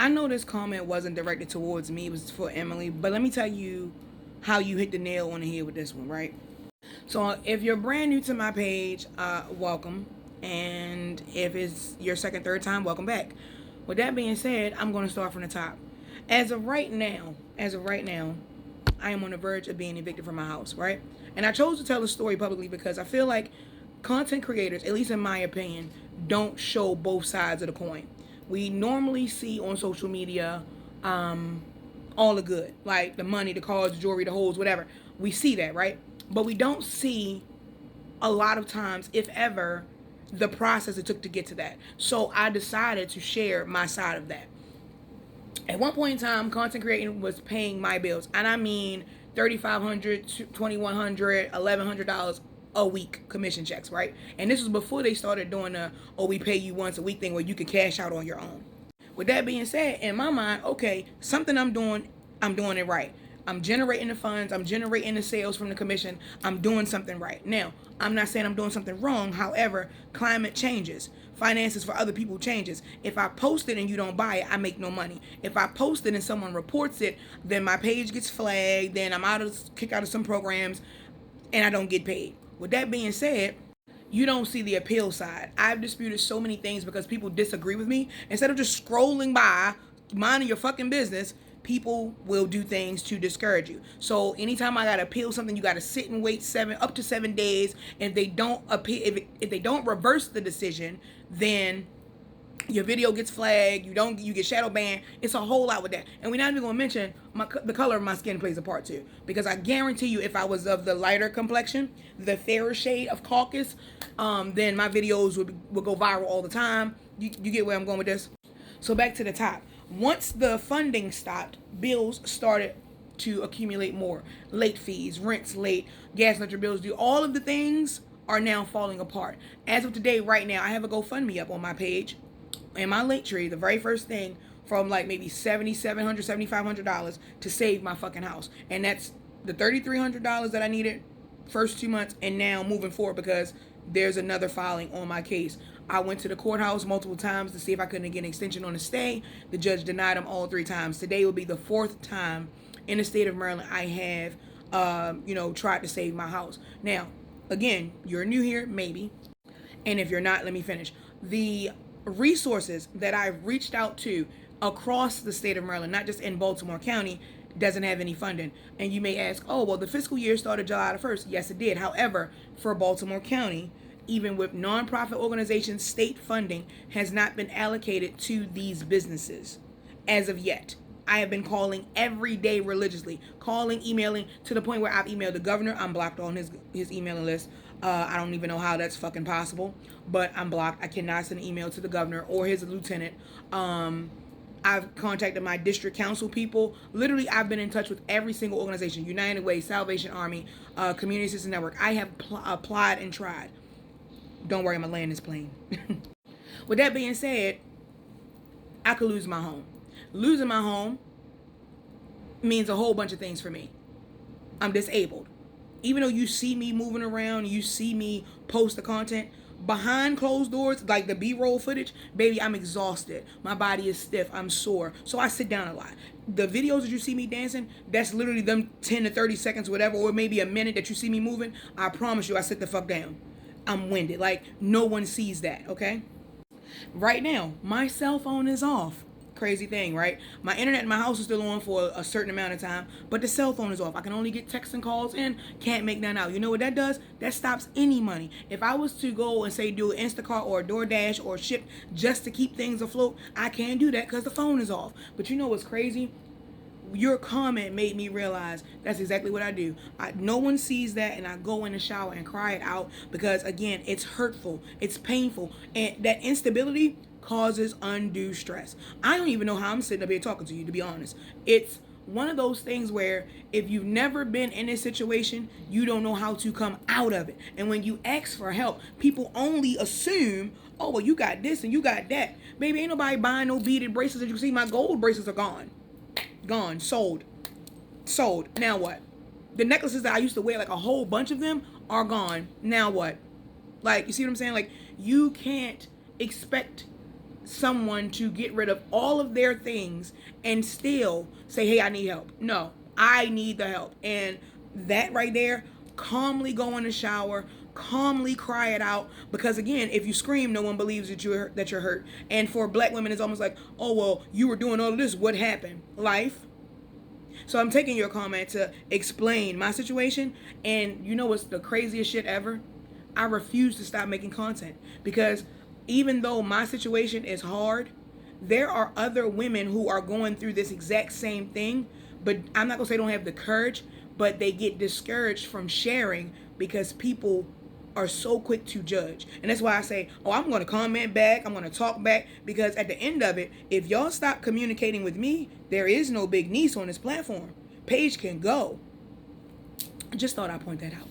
I know this comment wasn't directed towards me, it was for Emily, but let me tell you how you hit the nail on the head with this one, right? So if you're brand new to my page, welcome. And if it's your second, third time, welcome back. With that being said, I'm going to start from the top. As of right now, I am on the verge of being evicted from my house, right? And I chose to tell the story publicly because I feel like content creators, at least in my opinion, don't show both sides of the coin. We normally see on social media all the good, like the money, the cars, the jewelry, the hoes, whatever. We see that, right? But we don't see a lot of times, if ever, the process it took to get to that. So I decided to share my side of that. At one point in time, content creating was paying my bills, and I mean $3,500, $2,100, $1,100 a week commission checks, right? And this was before they started doing the we pay you once a week thing where you could cash out on your own. With that being said, in my mind, okay, something I'm doing it right. I'm generating the funds, I'm generating the sales from the commission, I'm doing something right. Now, I'm not saying I'm doing something wrong. However, climate changes. Finances for other people changes. If I post it and you don't buy it, I make no money. If I post it and someone reports it, then my page gets flagged, then I'm kicked out of some programs, and I don't get paid. With that being said, you don't see the appeal side. I've disputed so many things because people disagree with me. Instead of just scrolling by, minding your fucking business, people will do things to discourage you. So anytime I gotta appeal something, you gotta sit and wait up to 7 days. And if they don't appeal, if they don't reverse the decision, then your video gets flagged. You get shadow banned. It's a whole lot with that. And we're not even gonna mention the color of my skin plays a part too. Because I guarantee you, if I was of the lighter complexion, the fairer shade of caucus, then my videos would go viral all the time. You get where I'm going with this? So back to the top. Once the funding stopped, bills started to accumulate more. Late fees, rents late, gas and electric bills due. All of the things are now falling apart. As of today, right now, I have a GoFundMe up on my page. And my link tree, the very first thing, from like maybe $7,700, $7,500 to save my fucking house. And that's the $3,300 that I needed first 2 months, and now moving forward because there's another filing on my case. I went to the courthouse multiple times to see if I couldn't get an extension on the stay. The judge denied them all 3 times. Today will be the 4th time in the state of Maryland I have, tried to save my house. Now, again, you're new here, maybe. And if you're not, let me finish. The resources that I've reached out to across the state of Maryland, not just in Baltimore County, doesn't have any funding. And you may ask, oh, well, the fiscal year started July the 1st. Yes, it did. However, for Baltimore County, even with nonprofit organizations, state funding has not been allocated to these businesses as of yet. I have been calling every day religiously, emailing, to the point where I've emailed the governor. I'm blocked on his emailing list. I don't even know how that's fucking possible, but I'm blocked. I cannot send an email to the governor or his lieutenant. I've contacted my district council people. Literally, I've been in touch with every single organization, United Way, Salvation Army, Community Assistance Network. I have applied and tried. Don't worry, my land is plain. With that being said, I could lose my home. Losing my home means a whole bunch of things for me. I'm disabled. Even though you see me moving around, you see me post the content, behind closed doors, like the B-roll footage, baby, I'm exhausted. My body is stiff. I'm sore. So I sit down a lot. The videos that you see me dancing, that's literally them 10 to 30 seconds, whatever, or maybe a minute that you see me moving. I promise you, I sit the fuck down. I'm winded. Like, no one sees that, okay? Right now, my cell phone is off. Crazy thing, right? My internet in my house is still on for a certain amount of time, but the cell phone is off. I can only get texts and calls in, can't make none out. You know what that does? That stops any money. If I was to go and say do an Instacart or a DoorDash or ship just to keep things afloat, I can't do that because the phone is off. But you know what's crazy? Your comment made me realize that's exactly what I do. No one sees that, and I go in the shower and cry it out because, again, it's hurtful, it's painful, and that instability causes undue stress. I don't even know how I'm sitting up here talking to you, to be honest. It's one of those things where if you've never been in this situation, you don't know how to come out of it. And when you ask for help, people only assume, oh, well, you got this and you got that. Baby, ain't nobody buying no beaded bracelets. As you can see, my gold bracelets are gone. Gone. Sold. Now what? The necklaces that I used to wear, like a whole bunch of them, are gone. Now what? Like, you see what I'm saying? Like, you can't expect someone to get rid of all of their things and still say, hey, I need help. No, I need the help. And that right there, calmly go in the shower, calmly cry it out, because again, if you scream, no one believes that you're hurt. And for black women, it's almost like, oh well, you were doing all of this, what happened? Life. So I'm taking your comment to explain my situation. And you know what's the craziest shit ever? I refuse to stop making content, because even though my situation is hard, there are other women who are going through this exact same thing, but I'm not gonna say they don't have the courage, but they get discouraged from sharing because people are so quick to judge. And that's why I say, oh, I'm going to comment back, I'm going to talk back, because at the end of it, if y'all stop communicating with me, there is no big niece on this platform. Paige can go. Just thought I'd point that out.